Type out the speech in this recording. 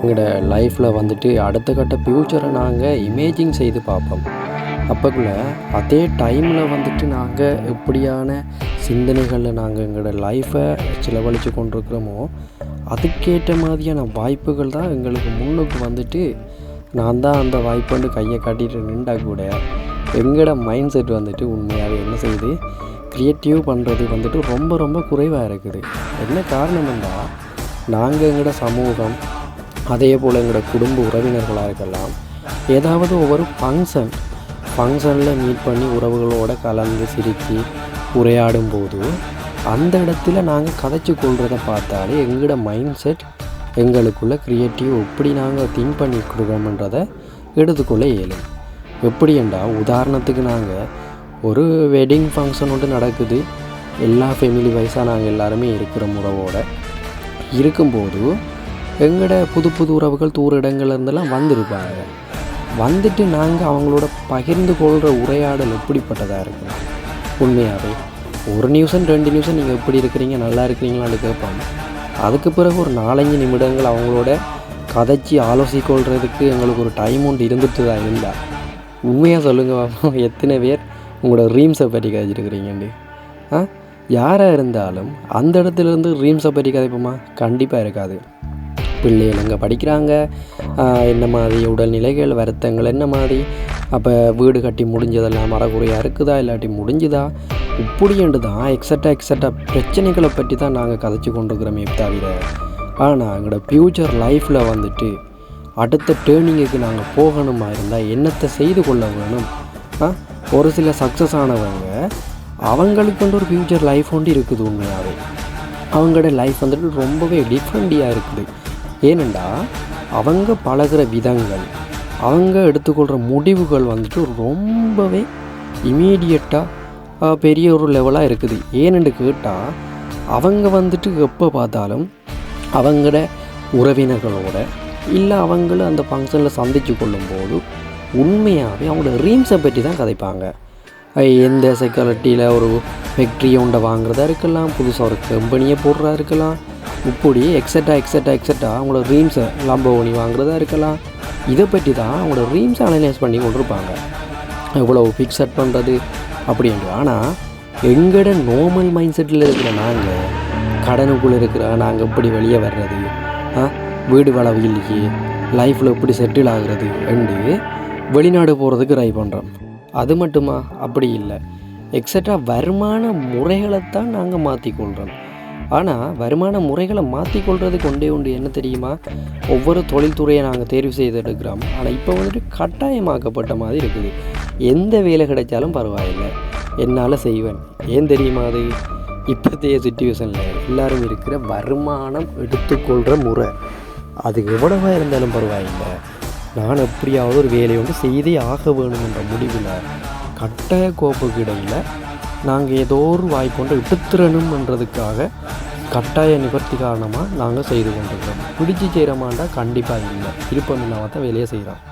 எங்களோட லைஃப்பில் வந்துட்டு அடுத்த கட்ட ஃப்யூச்சரை நாங்கள் இமேஜிங் செய்து பார்ப்போம். அப்போக்குள்ள அதே டைமில் வந்துட்டு நாங்கள் எப்படியான சிந்தனைகளில் நாங்கள் எங்களோட லைஃப்பை செலவழித்து கொண்டிருக்கிறோமோ அதுக்கேற்ற மாதிரியான வாய்ப்புகள் தான் எங்களுக்கு முன்னுக்கு வந்துட்டு நான் தான் அந்த வாய்ப்புன்னு கையை காட்டிட்டு நின்றா கூட எங்களோட மைண்ட் செட் வந்துட்டு உண்மையாகவே என்ன செய்யுது, க்ரியேட்டிவ் பண்ணுறது வந்துட்டு ரொம்ப ரொம்ப குறைவாக இருக்குது. என்ன காரணம் என்றால் நாங்கள் எங்களோட சமூகம் அதே போல் எங்களோட குடும்ப உறவினர்களாக இருக்கலாம், ஏதாவது ஒவ்வொரு ஃபங்க்ஷனில் மீட் பண்ணி உறவுகளோடு கலந்து சிரித்து உரையாடும் போது அந்த இடத்துல நாங்கள் கதைச்சி கொள்கிறத பார்த்தாலே எங்களோட மைண்ட் செட் எங்களுக்குள்ள க்ரியேட்டிவ் எப்படி நாங்கள் திங்க் பண்ணி கொடுக்குறோம்ன்றதை எடுத்துக்கொள்ள இயலும். எப்படி என்றால் உதாரணத்துக்கு நாங்கள் ஒரு வெட்டிங் ஃபங்க்ஷன் ஒன்று நடக்குது, எல்லா ஃபேமிலி வைஸாக நாங்கள் எல்லாருமே இருக்கிற உறவோடு இருக்கும்போது எங்களோட புது புது உறவுகள் தூர இடங்கள்லேருந்தெல்லாம் வந்திருப்பாங்க. வந்துட்டு நாங்கள் அவங்களோட பகிர்ந்து கொள்கிற உரையாடல் எப்படிப்பட்டதாக இருக்கும். உண்மையாகவே ஒரு நிமிஷம் 2 நிமிஷம் நீங்கள் எப்படி இருக்கிறீங்க, நல்லா இருக்கிறீங்களான்னு கேட்பாங்க. அதுக்கு பிறகு ஒரு 4-5 நிமிடங்கள் அவங்களோட கதைச்சி ஆலோசிக்கொள்கிறதுக்கு எங்களுக்கு ஒரு டைம் ஒன்று இருந்துட்டு தான் இருந்தால் உண்மையாக சொல்லுங்கள், எத்தனை பேர் உங்களோட ட்ரீம்ஸை பற்றி கதைச்சிருக்கிறீங்கண்டு? யாராக இருந்தாலும் அந்த இடத்துலேருந்து ட்ரீம்ஸை பற்றி கதைப்போமா? கண்டிப்பாக இருக்காது. பிள்ளைகள் எங்கே படிக்கிறாங்க, என்ன மாதிரி உடல்நிலைகள் வருத்தங்கள் என்ன மாதிரி, அப்போ வீடு கட்டி முடிஞ்சதெல்லாம் மரக்குறையாக இருக்குதா இல்லாட்டி முடிஞ்சுதா, இப்படின்ட்டு தான் எக்ஸட்ரா பிரச்சனைகளை பற்றி தான் நாங்கள் கதைச்சி கொண்டிருக்கிறோமே தவிர, ஆனால் எங்களோட ஃப்யூச்சர் லைஃப்பில் வந்துட்டு அடுத்த டேர்னிங்குக்கு நாங்கள் போகணுமா இருந்தால் என்னத்தை செய்து கொள்ள வேணும். ஒரு சில சக்ஸஸ் ஆனவங்க அவங்களுக்குன்ற ஒரு ஃப்யூச்சர் லைஃப் ஒன்று இருக்குது. உண்மையாகவே அவங்களோட லைஃப் வந்துட்டு ரொம்பவே டிஃப்ரெண்ட்டாக இருக்குது. ஏனெண்டா அவங்க பழகிற விதங்கள், அவங்க எடுத்துக்கொள்கிற முடிவுகள் வந்துட்டு ரொம்பவே இமீடியட்டாக பெரிய ஒரு லெவலாக இருக்குது. ஏனென்று கேட்டால் அவங்க வந்துட்டு எப்போ பார்த்தாலும் அவங்களோட உறவினர்களோட இல்லை அவங்களும் அந்த ஃபங்க்ஷனில் சந்தித்து கொள்ளும்போது உண்மையாகவே அவங்களோட ட்ரீம்ஸை பற்றி தான் கதைப்பாங்க. எந்த செக்யூரிட்டியில் ஒரு ஃபேக்ட்ரி ஒன்றை வாங்குறதா இருக்கலாம், புதுசாக ஒரு கம்பெனியை போடுறதா இருக்கலாம், இப்படி எக்ஸட்ரா அவங்களோட ட்ரீம்ஸை லம்போனி வாங்குறதா இருக்கலாம். இதை பற்றி தான் அவங்களோட ட்ரீம்ஸை அனலைஸ் பண்ணி கொண்டிருப்பாங்க. எவ்வளோ ஃபிக்ஸட் பண்ணுறது அப்படின்ட்டு. ஆனால் எங்களோட நார்மல் மைண்ட் செட்டில் இருக்கிற நாங்கள் கடனுக்குள்ளே இருக்கிற நாங்கள் எப்படி வெளியே வர்றது, வீடு வளவு இல்லையே, லைஃப்பில் எப்படி செட்டில் ஆகுறது என்று வெளிநாடு போகிறதுக்கு ட்ரை பண்ணுறோம். அது மட்டுமா? அப்படி இல்லை, எக்ஸட்ரா வருமான முறைகளைத்தான் நாங்கள் மாற்றிக்கொள்கிறோம். ஆனால் வருமான முறைகளை மாற்றிக்கொள்கிறது உண்டு என்ன தெரியுமா, ஒவ்வொரு தொழில்துறையை நாங்கள் தேர்வு செய்து எடுக்கிறோம். ஆனால் இப்போ வந்துட்டு கட்டாயமாக்கப்பட்ட மாதிரி இருக்குது. எந்த வேலை கிடைச்சாலும் பரவாயில்லை, என்னால் செய்வேன். ஏன் தெரியுமா? அது இப்போதைய சுச்சுவேஷனில் எல்லோரும் இருக்கிற வருமானம் எடுத்துக்கொள்கிற முறை, அது எவ்வளவா இருந்தாலும் பரவாயில்லை, நான் எப்படியாவது ஒரு வேலையை வந்து செய்தே ஆக வேணுமென்ற முடிவில் கட்டாய கோப்புக்கு இடையில் நாங்கள் ஏதோ ஒரு வாய்ப்பு எடுத்துறணும்ன்றதுக்காக கட்டாய நிவர்த்தி காரணமாக நாங்கள் செய்து கொண்டிருக்கிறோம். பிடிச்சி செய்கிறோமாண்டா கண்டிப்பாக இல்லை, விருப்பம் இல்லாமல் தான் வேலையை செய்கிறோம்.